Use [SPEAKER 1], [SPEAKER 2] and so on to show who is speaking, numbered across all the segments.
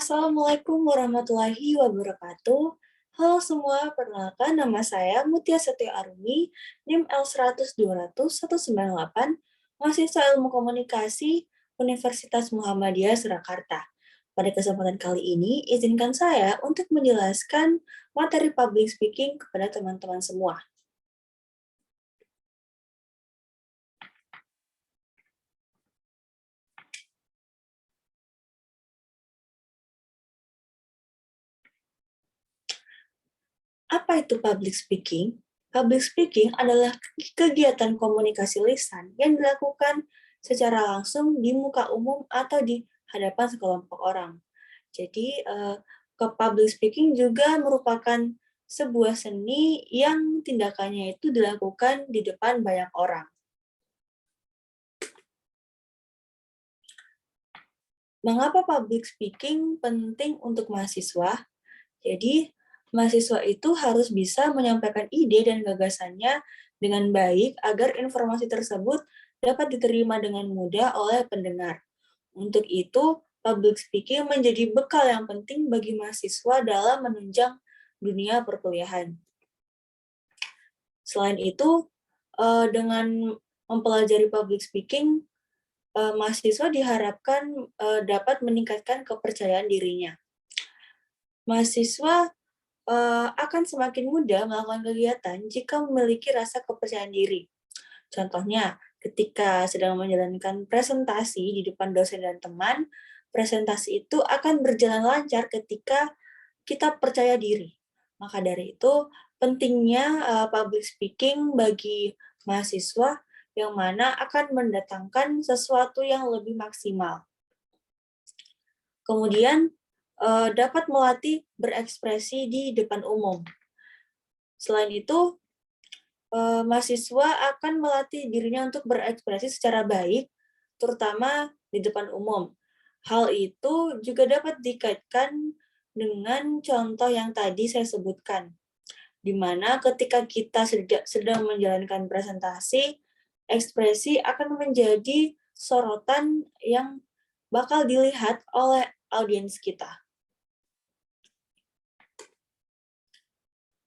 [SPEAKER 1] Assalamualaikum warahmatullahi wabarakatuh. Halo semua, perkenalkan nama saya Mutia Setio Arumi, NIM L100-200-198, mahasiswa Ilmu Komunikasi Universitas Muhammadiyah Surakarta. Pada kesempatan kali ini, izinkan saya untuk menjelaskan materi public speaking kepada teman-teman semua. Apa itu public speaking? Public speaking adalah kegiatan komunikasi lisan yang dilakukan secara langsung di muka umum atau di hadapan sekelompok orang. Jadi, ke public speaking juga merupakan sebuah seni yang tindakannya itu dilakukan di depan banyak orang. Mengapa public speaking penting untuk mahasiswa? Jadi, mahasiswa itu harus bisa menyampaikan ide dan gagasannya dengan baik agar informasi tersebut dapat diterima dengan mudah oleh pendengar. Untuk itu, public speaking menjadi bekal yang penting bagi mahasiswa dalam menunjang dunia perkuliahan. Selain itu, dengan mempelajari public speaking, mahasiswa diharapkan dapat meningkatkan kepercayaan dirinya. Mahasiswa akan semakin mudah melakukan kegiatan jika memiliki rasa kepercayaan diri. Contohnya, ketika sedang menjalankan presentasi di depan dosen dan teman, presentasi itu akan berjalan lancar ketika kita percaya diri. Maka dari itu, pentingnya public speaking bagi mahasiswa yang mana akan mendatangkan sesuatu yang lebih maksimal. Kemudian, dapat melatih berekspresi di depan umum. Selain itu, mahasiswa akan melatih dirinya untuk berekspresi secara baik, terutama di depan umum. Hal itu juga dapat dikaitkan dengan contoh yang tadi saya sebutkan, di mana ketika kita sedang menjalankan presentasi, ekspresi akan menjadi sorotan yang bakal dilihat oleh audiens kita.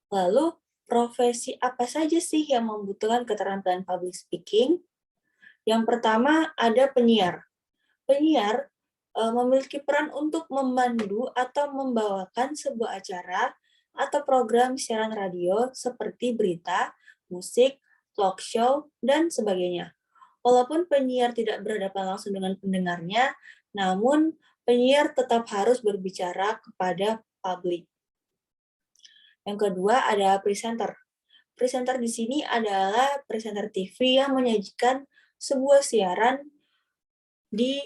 [SPEAKER 1] Lalu, profesi apa saja sih yang membutuhkan keterampilan public speaking? Yang pertama ada penyiar. Penyiar memiliki peran untuk memandu atau membawakan sebuah acara atau program siaran radio seperti berita, musik, talk show, dan sebagainya. Walaupun penyiar tidak berhadapan langsung dengan pendengarnya, namun penyiar tetap harus berbicara kepada publik. Yang kedua ada presenter. Presenter di sini adalah presenter TV yang menyajikan sebuah siaran di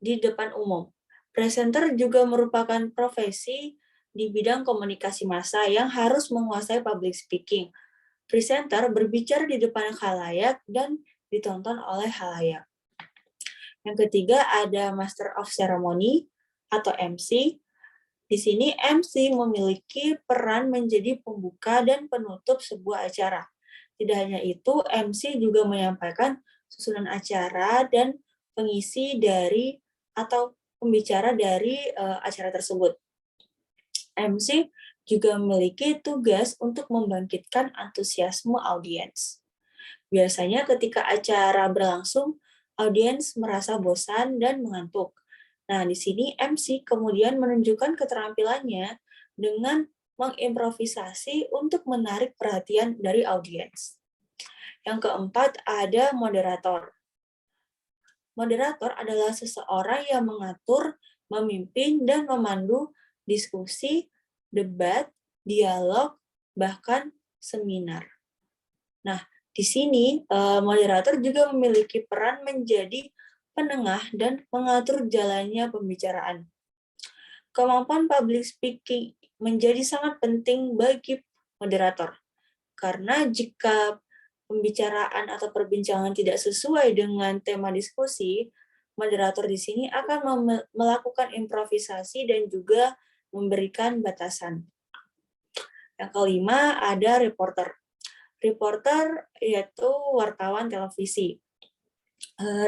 [SPEAKER 1] depan umum. Presenter juga merupakan profesi di bidang komunikasi massa yang harus menguasai public speaking. Presenter berbicara di depan khalayak dan ditonton oleh khalayak. Yang ketiga ada Master of Ceremony atau MC. Di sini MC memiliki peran menjadi pembuka dan penutup sebuah acara. Tidak hanya itu, MC juga menyampaikan susunan acara dan pengisi dari atau pembicara dari acara tersebut. MC juga memiliki tugas untuk membangkitkan antusiasme audiens. Biasanya ketika acara berlangsung, audiens merasa bosan dan mengantuk. Nah, di sini MC kemudian menunjukkan keterampilannya dengan mengimprovisasi untuk menarik perhatian dari audiens. Yang keempat ada moderator. Moderator adalah seseorang yang mengatur, memimpin, dan memandu diskusi, debat, dialog, bahkan seminar. Nah, di sini moderator juga memiliki peran menjadi penengah dan mengatur jalannya pembicaraan. Kemampuan public speaking menjadi sangat penting bagi moderator, karena jika pembicaraan atau perbincangan tidak sesuai dengan tema diskusi, moderator di sini akan melakukan improvisasi dan juga memberikan batasan. Yang kelima ada reporter. Reporter yaitu wartawan televisi.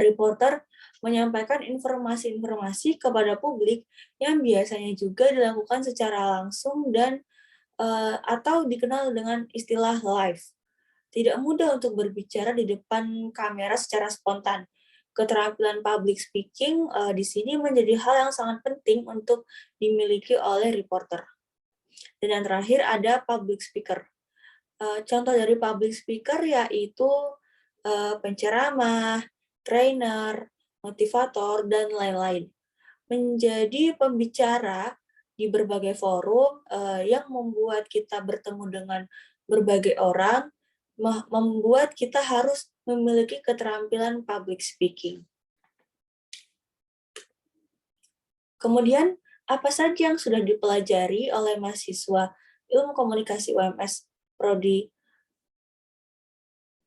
[SPEAKER 1] Reporter menyampaikan informasi-informasi kepada publik yang biasanya juga dilakukan secara langsung dan atau dikenal dengan istilah live. Tidak mudah untuk berbicara di depan kamera secara spontan. Keterampilan public speaking di sini menjadi hal yang sangat penting untuk dimiliki oleh reporter. Dan yang terakhir ada public speaker. Contoh dari public speaker yaitu penceramah, trainer, motivator, dan lain-lain. Menjadi pembicara di berbagai forum yang membuat kita bertemu dengan berbagai orang, membuat kita harus memiliki keterampilan public speaking. Kemudian, apa saja yang sudah dipelajari oleh mahasiswa Ilmu Komunikasi UMS Prodi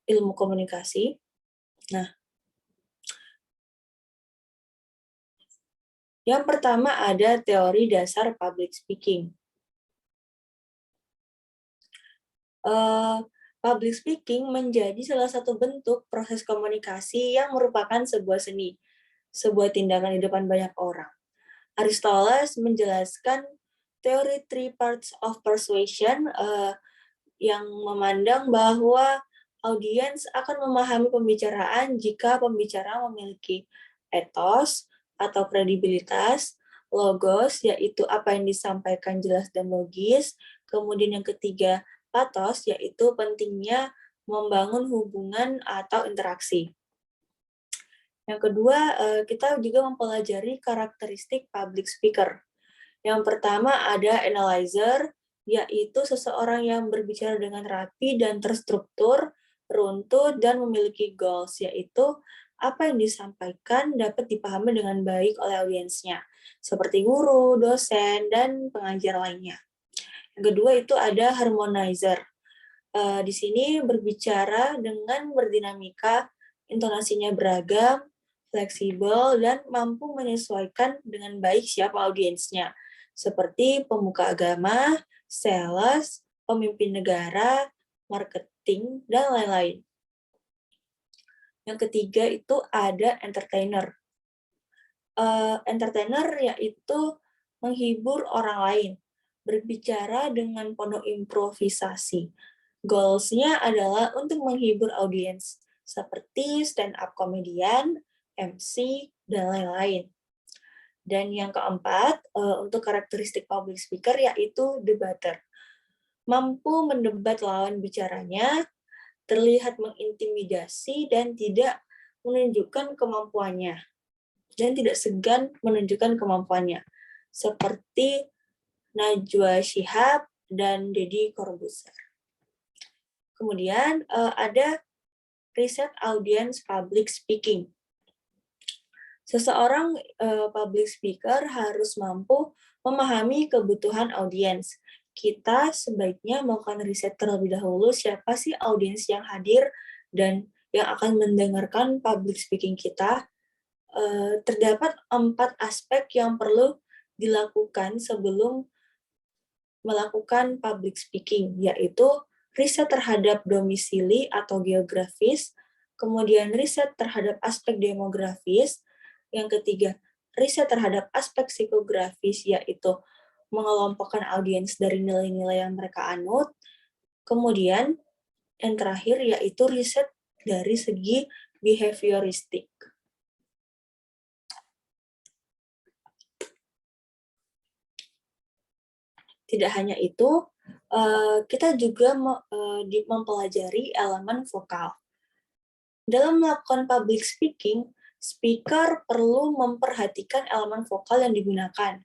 [SPEAKER 1] Ilmu Komunikasi? Nah, yang pertama ada teori dasar public speaking. Public speaking menjadi salah satu bentuk proses komunikasi yang merupakan sebuah seni, sebuah tindakan di depan banyak orang. Aristoteles menjelaskan teori three parts of persuasion yang memandang bahwa audiens akan memahami pembicaraan jika pembicara memiliki ethos atau kredibilitas, logos, yaitu apa yang disampaikan jelas dan logis, kemudian yang ketiga, pathos, yaitu pentingnya membangun hubungan atau interaksi. Yang kedua, kita juga mempelajari karakteristik public speaker. Yang pertama ada analyzer, yaitu seseorang yang berbicara dengan rapi dan terstruktur, runtut, dan memiliki goals, yaitu apa yang disampaikan dapat dipahami dengan baik oleh audiensnya, seperti guru, dosen, dan pengajar lainnya. Yang kedua itu ada harmonizer. Di sini berbicara dengan berdinamika, intonasinya beragam, fleksibel, dan mampu menyesuaikan dengan baik siapa audiensnya, seperti pemuka agama, sales, pemimpin negara, marketing, dan lain-lain. Yang ketiga itu ada entertainer. Entertainer yaitu menghibur orang lain, berbicara dengan penuh improvisasi. Goals-nya adalah untuk menghibur audiens, seperti stand-up comedian, MC, dan lain-lain. Dan yang keempat, untuk karakteristik public speaker yaitu debater. Mampu mendebat lawan bicaranya, terlihat mengintimidasi, dan tidak menunjukkan kemampuannya. Dan tidak segan menunjukkan kemampuannya. Seperti Najwa Shihab dan Deddy Corbuzier. Kemudian ada riset audience public speaking. Seseorang public speaker harus mampu memahami kebutuhan audiens. Kita sebaiknya melakukan riset terlebih dahulu siapa sih audiens yang hadir dan yang akan mendengarkan public speaking kita. Terdapat 4 aspek yang perlu dilakukan sebelum melakukan public speaking, yaitu riset terhadap domisili atau geografis, kemudian riset terhadap aspek demografis, yang ketiga, riset terhadap aspek psikografis, yaitu mengelompokkan audiens dari nilai-nilai yang mereka anut, kemudian yang terakhir yaitu riset dari segi behavioristik. Tidak hanya itu, kita juga mempelajari elemen vokal. Dalam melakukan public speaking, speaker perlu memperhatikan elemen vokal yang digunakan.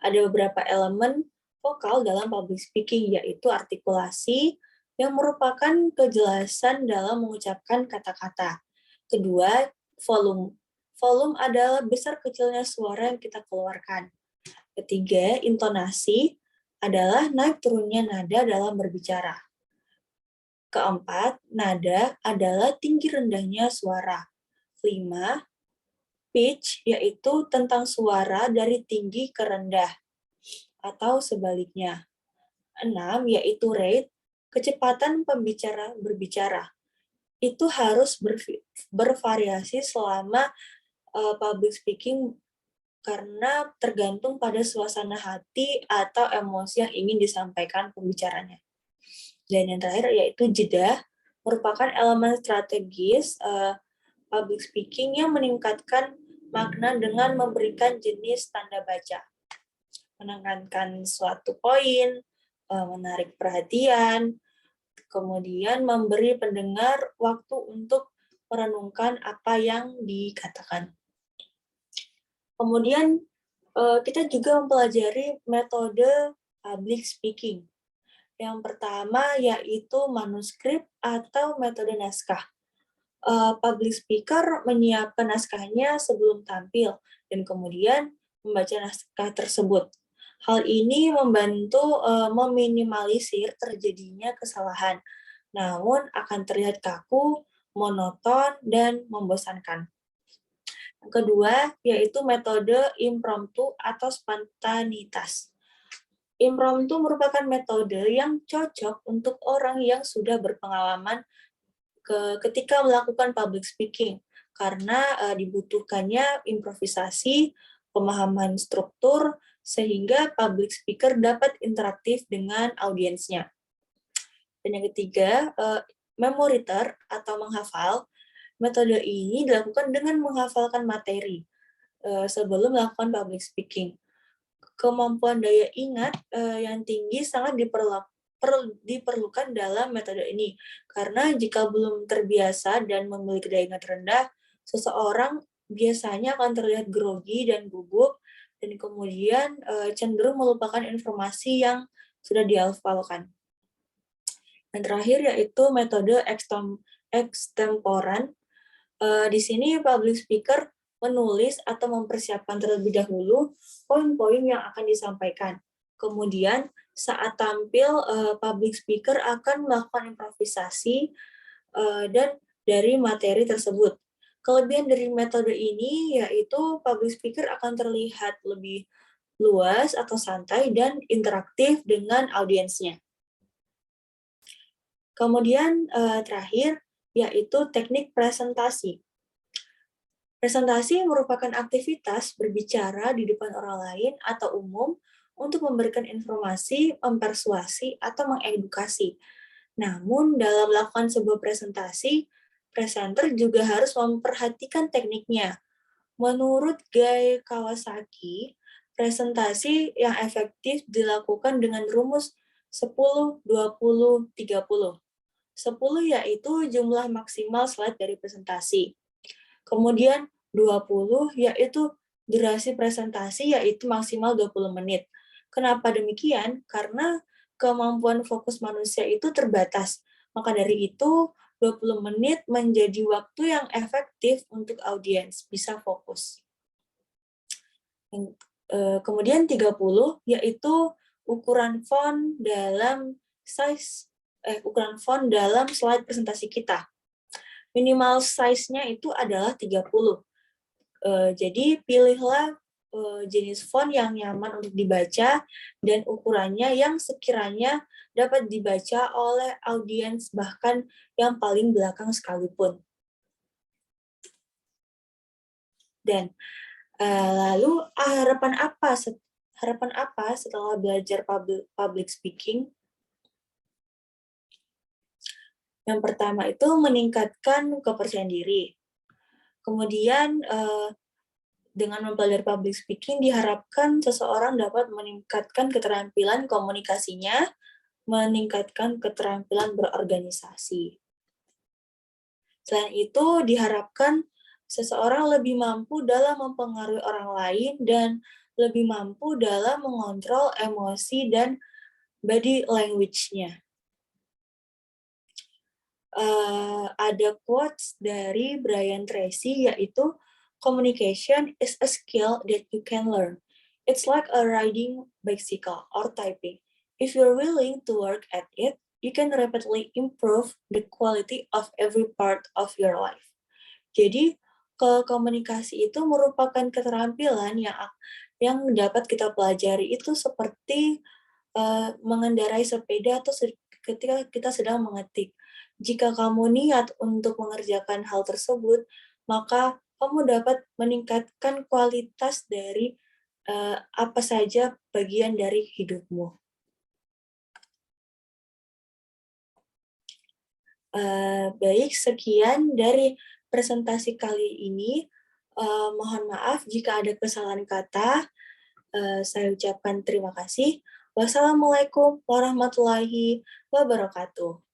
[SPEAKER 1] Ada beberapa elemen vokal dalam public speaking, yaitu artikulasi, yang merupakan kejelasan dalam mengucapkan kata-kata. Kedua, volume. Volume adalah besar kecilnya suara yang kita keluarkan. Ketiga, intonasi adalah naik turunnya nada dalam berbicara. Keempat, nada adalah tinggi rendahnya suara. 5, pitch yaitu tentang suara dari tinggi ke rendah atau sebaliknya. 6, yaitu rate, kecepatan pembicara berbicara. itu harus bervariasi selama public speaking karena tergantung pada suasana hati atau emosi yang ingin disampaikan pembicaranya. Dan yang terakhir yaitu jeda, merupakan elemen strategis public speaking yang meningkatkan makna dengan memberikan jenis tanda baca, menekankan suatu poin, menarik perhatian, kemudian memberi pendengar waktu untuk merenungkan apa yang dikatakan. Kemudian kita juga mempelajari metode public speaking. Yang pertama yaitu manuskrip atau metode naskah. Public speaker menyiapkan naskahnya sebelum tampil dan kemudian membaca naskah tersebut. Hal ini membantu meminimalisir terjadinya kesalahan, namun akan terlihat kaku, monoton, dan membosankan. Yang kedua, yaitu metode impromptu atau spontanitas. Impromptu merupakan metode yang cocok untuk orang yang sudah berpengalaman ketika melakukan public speaking, karena dibutuhkannya improvisasi, pemahaman struktur, sehingga public speaker dapat interaktif dengan audiensnya. Dan yang ketiga, memoriter atau menghafal. Metode ini dilakukan dengan menghafalkan materi sebelum melakukan public speaking. Kemampuan daya ingat yang tinggi sangat diperlukan dalam metode ini, karena jika belum terbiasa dan memiliki daya ingat rendah, seseorang biasanya akan terlihat grogi dan gugup, dan kemudian cenderung melupakan informasi yang sudah dihafalkan. Dan terakhir yaitu metode extemporan. Di sini public speaker menulis atau mempersiapkan terlebih dahulu poin-poin yang akan disampaikan. Kemudian saat tampil, public speaker akan melakukan improvisasi dan dari materi tersebut. Kelebihan dari metode ini yaitu public speaker akan terlihat lebih luas atau santai dan interaktif dengan audiensnya. Kemudian terakhir yaitu teknik presentasi. Presentasi merupakan aktivitas berbicara di depan orang lain atau umum untuk memberikan informasi, mempersuasi, atau mengedukasi. Namun, dalam melakukan sebuah presentasi, presenter juga harus memperhatikan tekniknya. Menurut Guy Kawasaki, presentasi yang efektif dilakukan dengan rumus 10, 20, 30. 10 yaitu jumlah maksimal slide dari presentasi. Kemudian 20 yaitu durasi presentasi yaitu maksimal 20 menit. Kenapa demikian? Karena kemampuan fokus manusia itu terbatas. Maka dari itu 20 menit menjadi waktu yang efektif untuk audiens bisa fokus. Kemudian 30 yaitu ukuran font dalam slide presentasi kita. Minimal size-nya itu adalah 30. Jadi pilihlah jenis font yang nyaman untuk dibaca dan ukurannya yang sekiranya dapat dibaca oleh audiens bahkan yang paling belakang sekalipun. Dan lalu harapan apa setelah belajar public speaking? Yang pertama itu meningkatkan kepercayaan diri. Kemudian dengan mempelajari public speaking diharapkan seseorang dapat meningkatkan keterampilan komunikasinya, meningkatkan keterampilan berorganisasi. Selain itu diharapkan seseorang lebih mampu dalam mempengaruhi orang lain dan lebih mampu dalam mengontrol emosi dan body language-nya. Ada quotes dari Brian Tracy yaitu communication is a skill that you can learn. It's like a riding bicycle or typing. If you're willing to work at it, you can rapidly improve the quality of every part of your life. Jadi komunikasi itu merupakan keterampilan yang dapat kita pelajari itu seperti mengendarai sepeda atau ketika kita sedang mengetik. Jika kamu niat untuk mengerjakan hal tersebut, maka kamu dapat meningkatkan kualitas dari apa saja bagian dari hidupmu. Baik, sekian dari presentasi kali ini. Mohon maaf jika ada kesalahan kata. Saya ucapkan terima kasih. Wassalamualaikum warahmatullahi wabarakatuh.